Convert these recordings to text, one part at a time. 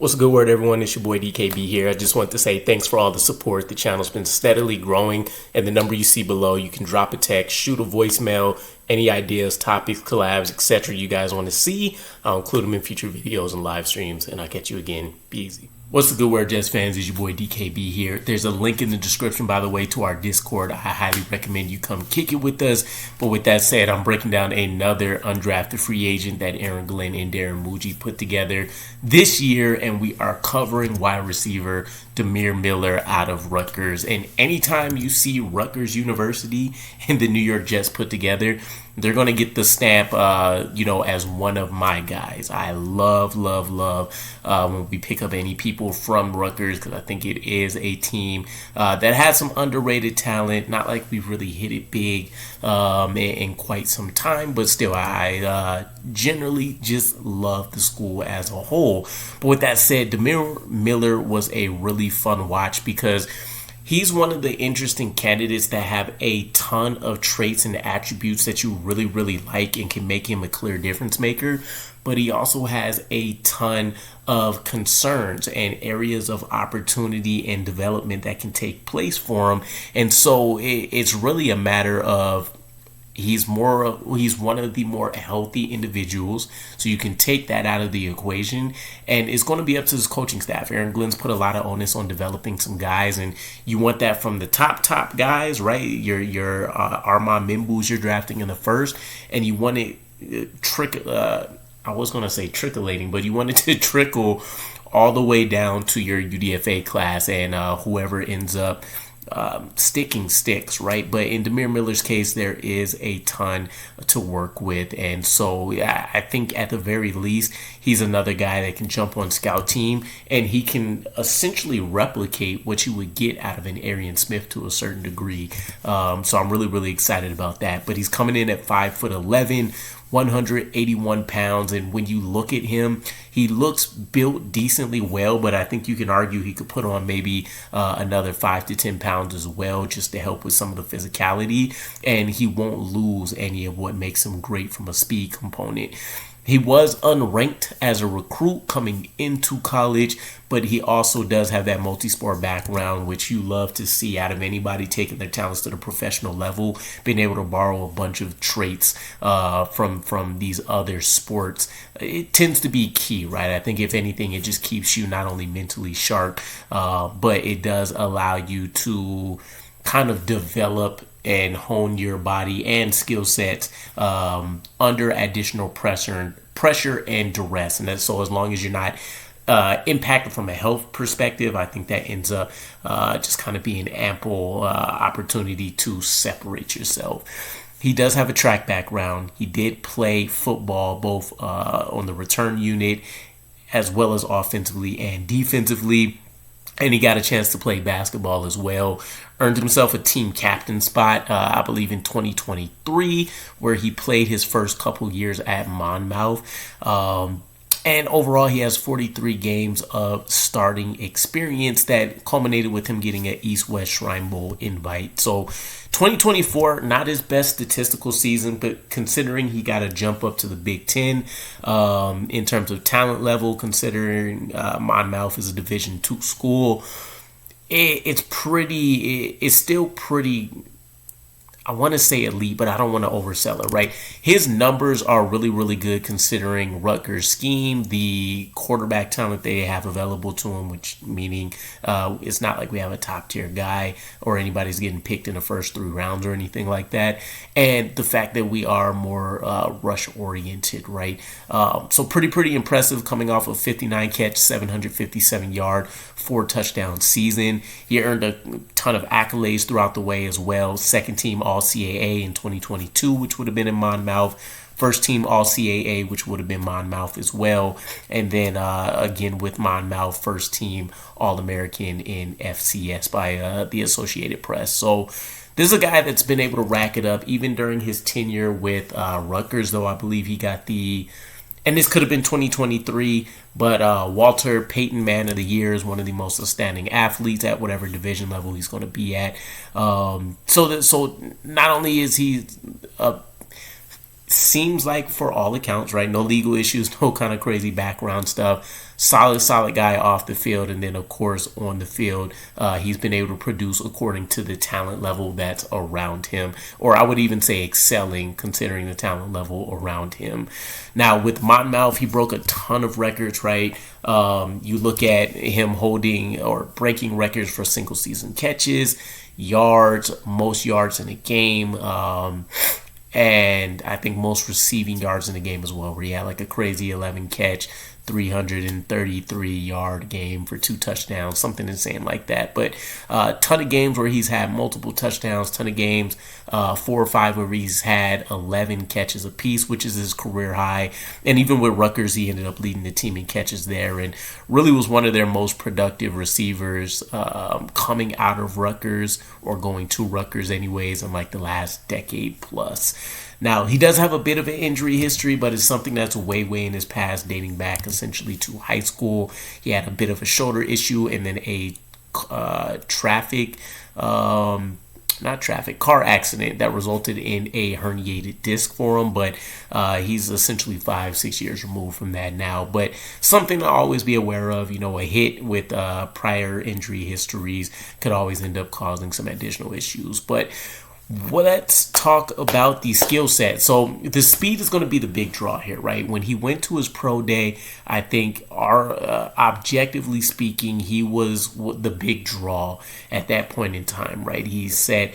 What's a good word, everyone? It's your boy DKB here. I just want to say thanks for all the support. The channel's been steadily growing, and the number you see below, you can drop a text, shoot a voicemail, any ideas, topics, collabs, etc. you guys want to see. I'll include them in future videos and live streams, and I'll catch you again. Be easy. What's the good word, Jets fans? It's your boy DKB here. There's a link in the description, by the way, to our Discord. I highly recommend you come kick it with us. But with that said, I'm breaking down another undrafted free agent that Aaron Glenn and Darren Muji put together this year, and we are covering wide receiver Demir Miller out of Rutgers. And anytime you see Rutgers University and the New York Jets put together, they're going to get the stamp, as one of my guys. I love when we pick up any people from Rutgers, because I think it is a team that has some underrated talent. Not like we've really hit it big in quite some time, but still, I generally just love the school as a whole. But with that said, Demir Miller was a really fun watch because he's one of the interesting candidates that have a ton of traits and attributes that you really like and can make him a clear difference maker. But he also has a ton of concerns and areas of opportunity and development that can take place for him. And so it's really a matter of he's one of the more healthy individuals, so you can take that out of the equation, and it's going to be up to his coaching staff. Aaron Glenn's put a lot of onus on developing some guys, and you want that from the top guys, right? Your Armand Mimbus you're drafting in the first, and you want it I was going to say trickling, but you want it to trickle all the way down to your UDFA class, and whoever ends up sticking sticks, right? But in Demir Miller's case, there is a ton to work with, and so I think at the very least he's another guy that can jump on scout team, and he can essentially replicate what you would get out of an Arian Smith to a certain degree. So I'm really excited about that. But he's coming in at 5'11", 181 pounds, and when you look at him, he looks built decently well, but I think you can argue he could put on maybe another 5 to 10 pounds as well, just to help with some of the physicality, and he won't lose any of what makes him great from a speed component. He was unranked as a recruit coming into college, but he also does have that multi-sport background, which you love to see out of anybody taking their talents to the professional level, being able to borrow a bunch of traits from these other sports. It tends to be key, right? I think if anything, it just keeps you not only mentally sharp, but it does allow you to kind of develop and hone your body and skill sets under additional pressure and duress. And so as long as you're not impacted from a health perspective, I think that ends up just kind of being ample opportunity to separate yourself. He does have a track background. He did play football both on the return unit as well as offensively and defensively. And he got a chance to play basketball as well. Earned himself a team captain spot, I believe, in 2023, where he played his first couple years at Monmouth. And overall, he has 43 games of starting experience that culminated with him getting an East-West Shrine Bowl invite. So 2024, not his best statistical season, but considering he got a jump up to the Big Ten in terms of talent level, considering Monmouth is a Division II school, it's still pretty, I want to say elite, but I don't want to oversell it, right? His numbers are really good considering Rutgers' scheme, the quarterback talent they have available to him, which meaning it's not like we have a top-tier guy or anybody's getting picked in the first 3 rounds or anything like that, and the fact that we are more rush-oriented, right? So pretty impressive coming off of 59-catch, 757-yard, 4-touchdown season. He earned a ton of accolades throughout the way as well. Second team All-CAA in 2022, which would have been in Monmouth. First team All-CAA, which would have been Monmouth as well. And then again with Monmouth, first team All-American in FCS by the Associated Press. So this is a guy that's been able to rack it up even during his tenure with Rutgers, though I believe he got and this could have been 2023, but Walter Payton Man of the Year is one of the most outstanding athletes at whatever division level he's going to be at. So not only is he seems like, for all accounts, right, no legal issues, no kind of crazy background stuff. Solid guy off the field, and then of course on the field, he's been able to produce according to the talent level that's around him, or I would even say excelling considering the talent level around him. Now with Monmouth, he broke a ton of records, right? You look at him holding or breaking records for single season catches, yards, most yards in a game, and I think most receiving yards in the game as well, where he had like a crazy 11 catch, 333 yard game for 2 touchdowns, something insane like that. But a ton of games where he's had multiple touchdowns, ton of games, 4 or 5 where he's had 11 catches apiece, which is his career high. And even with Rutgers, he ended up leading the team in catches there, and really was one of their most productive receivers coming out of Rutgers, or going to Rutgers anyways, in like the last decade plus. Now, he does have a bit of an injury history, but it's something that's way in his past, dating back essentially to high school. He had a bit of a shoulder issue, and then a car accident that resulted in a herniated disc for him. But he's essentially 5-6 years removed from that now. But something to always be aware of, a hit with prior injury histories could always end up causing some additional issues. But let's talk about the skill set. So the speed is going to be the big draw here, right? When he went to his pro day, I think objectively speaking, he was the big draw at that point in time, right? He set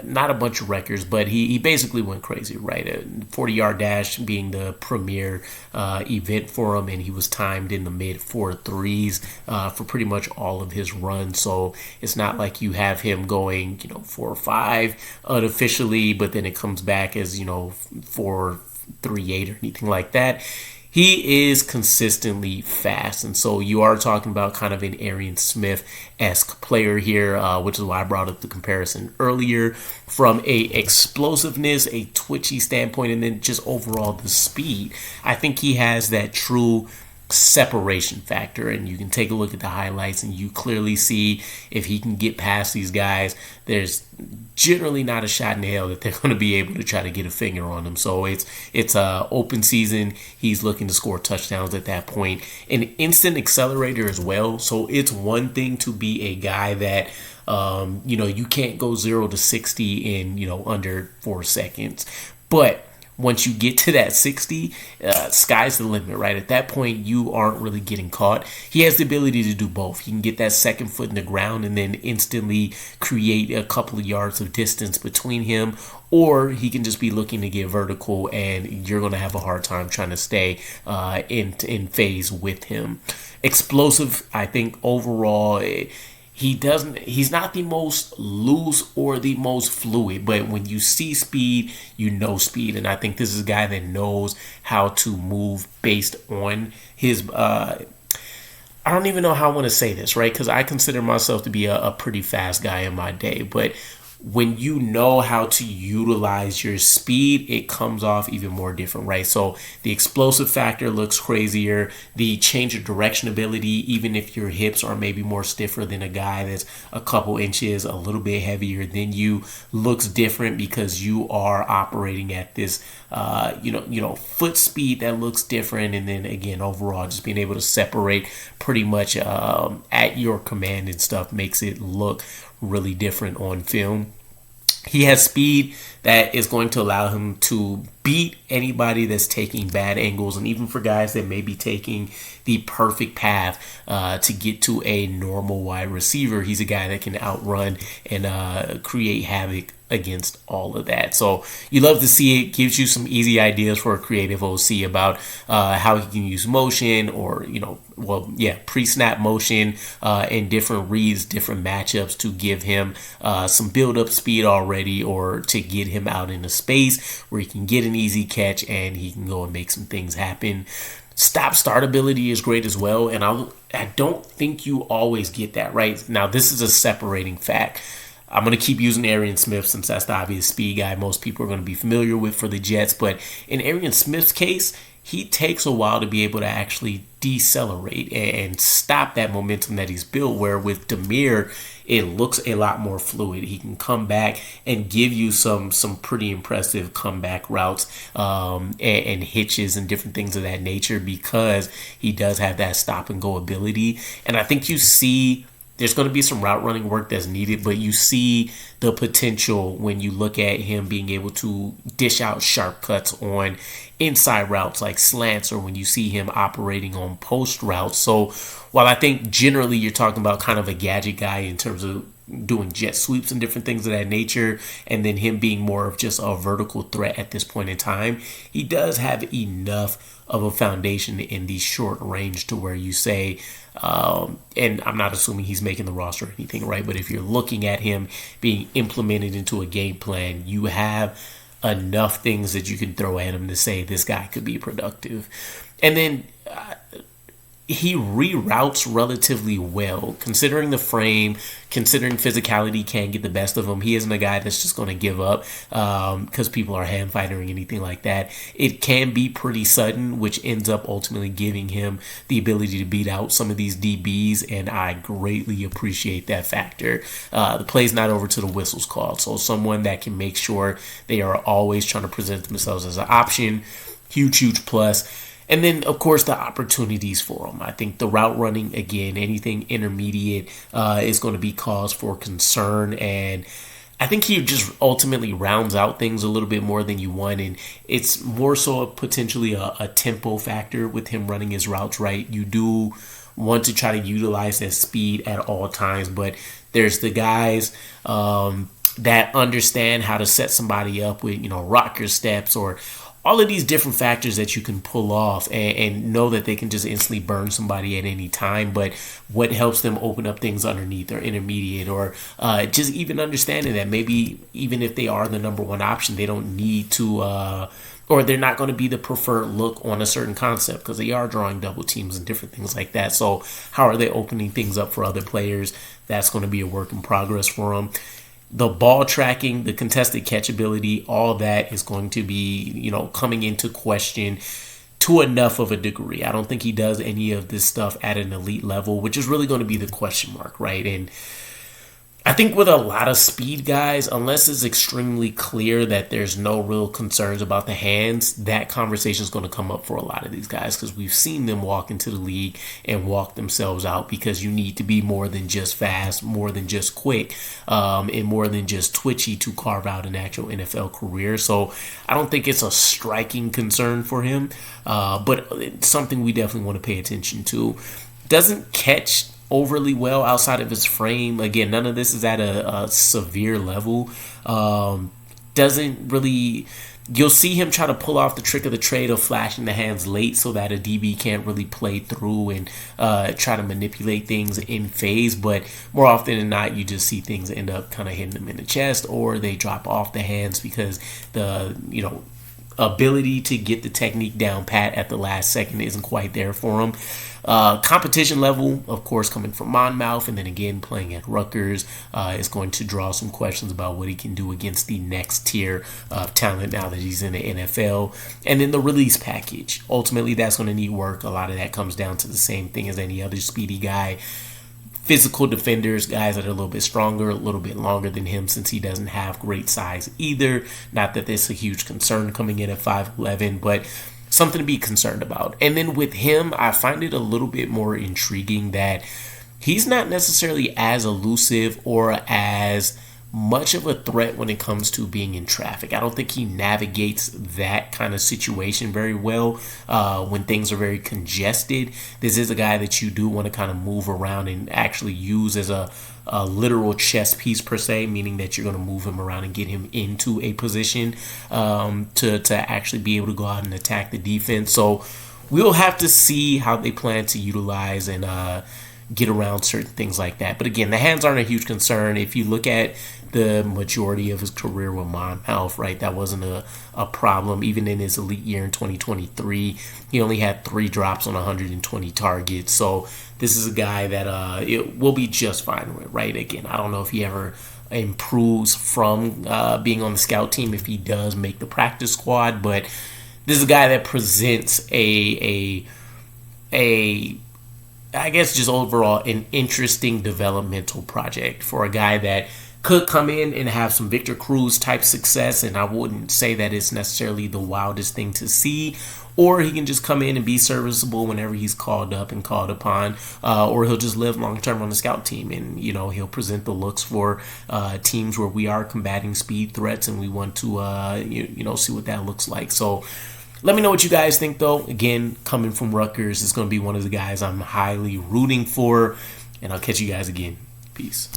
not a bunch of records, but he basically went crazy, right? A 40-yard dash being the premier event for him, and he was timed in the mid 4.3s for pretty much all of his runs. So it's not like you have him going 4 or 5 unofficially, but then it comes back as 4.38 or anything like that. He is consistently fast, and so you are talking about kind of an Arian Smith-esque player here, which is why I brought up the comparison earlier. From a explosiveness, a twitchy standpoint, and then just overall the speed, I think he has that true separation factor, and you can take a look at the highlights and you clearly see if he can get past these guys, there's generally not a shot in hell that they're going to be able to try to get a finger on him. So it's a open season. He's looking to score touchdowns at that point. An instant accelerator as well. So it's one thing to be a guy that you can't go 0 to 60 in under 4 seconds, but once you get to that 60, sky's the limit, right? At that point, you aren't really getting caught. He has the ability to do both. He can get that second foot in the ground and then instantly create a couple of yards of distance between him, or he can just be looking to get vertical, and you're going to have a hard time trying to stay in phase with him. Explosive, I think overall, he's not the most loose or the most fluid, but when you see speed, you know speed. And I think this is a guy that knows how to move based on his, I don't even know how I want to say this, right? Because I consider myself to be a pretty fast guy in my day, but when you know how to utilize your speed, it comes off even more different, right? So the explosive factor looks crazier. The change of direction ability, even if your hips are maybe more stiffer than a guy that's a couple inches, a little bit heavier than you, looks different because you are operating at this, foot speed that looks different. And then again, overall, just being able to separate pretty much at your command and stuff makes it look really different on film. He has speed that is going to allow him to beat anybody that's taking bad angles, and even for guys that may be taking the perfect path to get to a normal wide receiver, he's a guy that can outrun and create havoc against all of that. So you love to see it. Gives you some easy ideas for a creative OC about how he can use motion, or pre-snap motion in different reads, different matchups to give him some build-up speed already, or to get him out into space where he can get an easy catch and he can go and make some things happen. Stop-start ability is great as well, and I don't think you always get that, right? Now, this is a separating fact. I'm going to keep using Arian Smith since that's the obvious speed guy most people are going to be familiar with for the Jets. But in Arian Smith's case, he takes a while to be able to actually decelerate and stop that momentum that he's built, where with Demir, it looks a lot more fluid. He can come back and give you some pretty impressive comeback routes and hitches and different things of that nature, because he does have that stop and go ability. And I think you see there's going to be some route running work that's needed, but you see the potential when you look at him being able to dish out sharp cuts on inside routes like slants, or when you see him operating on post routes. So while I think generally you're talking about kind of a gadget guy in terms of doing jet sweeps and different things of that nature, and then him being more of just a vertical threat at this point in time, he does have enough of a foundation in the short range to where you say, and I'm not assuming he's making the roster or anything, right? But if you're looking at him being implemented into a game plan, you have enough things that you can throw at him to say this guy could be productive. And then he reroutes relatively well, considering the frame, considering physicality can get the best of him. He isn't a guy that's just going to give up because people are hand fighting or anything like that. It can be pretty sudden, which ends up ultimately giving him the ability to beat out some of these DBs, and I greatly appreciate that factor. The play's not over till the whistle's called, so someone that can make sure they are always trying to present themselves as an option, huge plus. And then, of course, the opportunities for him. I think the route running, again, anything intermediate is going to be cause for concern. And I think he just ultimately rounds out things a little bit more than you want. And it's more so potentially a tempo factor with him running his routes, right? You do want to try to utilize that speed at all times. But there's the guys that understand how to set somebody up with, rocker steps or all of these different factors that you can pull off and know that they can just instantly burn somebody at any time. But what helps them open up things underneath or intermediate, or just even understanding that maybe even if they are the number one option, they don't need to or they're not going to be the preferred look on a certain concept because they are drawing double teams and different things like that. So how are they opening things up for other players? That's going to be a work in progress for them. The ball tracking, the contested catch ability, all that is going to be, coming into question to enough of a degree. I don't think he does any of this stuff at an elite level, which is really going to be the question mark, right? And I think with a lot of speed guys, unless it's extremely clear that there's no real concerns about the hands, that conversation is going to come up for a lot of these guys because we've seen them walk into the league and walk themselves out because you need to be more than just fast, more than just quick, and more than just twitchy to carve out an actual NFL career. So I don't think it's a striking concern for him, but it's something we definitely want to pay attention to. Doesn't catch overly well outside of his frame. Again, none of this is at a severe level. Doesn't really... You'll see him try to pull off the trick of the trade of flashing the hands late so that a DB can't really play through and try to manipulate things in phase. But more often than not, you just see things end up kind of hitting them in the chest, or they drop off the hands because the, ability to get the technique down pat at the last second isn't quite there for him. Competition level, of course, coming from Monmouth and then again playing at Rutgers is going to draw some questions about what he can do against the next tier of talent now that he's in the NFL. And then the release package. Ultimately, that's going to need work. A lot of that comes down to the same thing as any other speedy guy. Physical defenders, guys that are a little bit stronger, a little bit longer than him since he doesn't have great size either. Not that that's a huge concern coming in at 5'11", but something to be concerned about. And then with him, I find it a little bit more intriguing that he's not necessarily as elusive or as much of a threat when it comes to being in traffic. I don't think he navigates that kind of situation very well when things are very congested. This is a guy that you do want to kind of move around and actually use as a literal chess piece per se, meaning that you're going to move him around and get him into a position to actually be able to go out and attack the defense. So we'll have to see how they plan to utilize and get around certain things like that. But again, the hands aren't a huge concern. If you look at the majority of his career with Monmouth, right, that wasn't a problem. Even in his elite year in 2023, he only had 3 drops on 120 targets. So this is a guy that it will be just fine with, right? Again, I don't know if he ever improves from being on the scout team if he does make the practice squad, but this is a guy that presents a I guess just overall an interesting developmental project for a guy that could come in and have some Victor Cruz type success, and I wouldn't say that it's necessarily the wildest thing to see. Or he can just come in and be serviceable whenever he's called up and called upon, or he'll just live long term on the scout team, and he'll present the looks for teams where we are combating speed threats, and we want to see what that looks like. So let me know what you guys think, though. Again, coming from Rutgers, it's going to be one of the guys I'm highly rooting for, and I'll catch you guys again. Peace.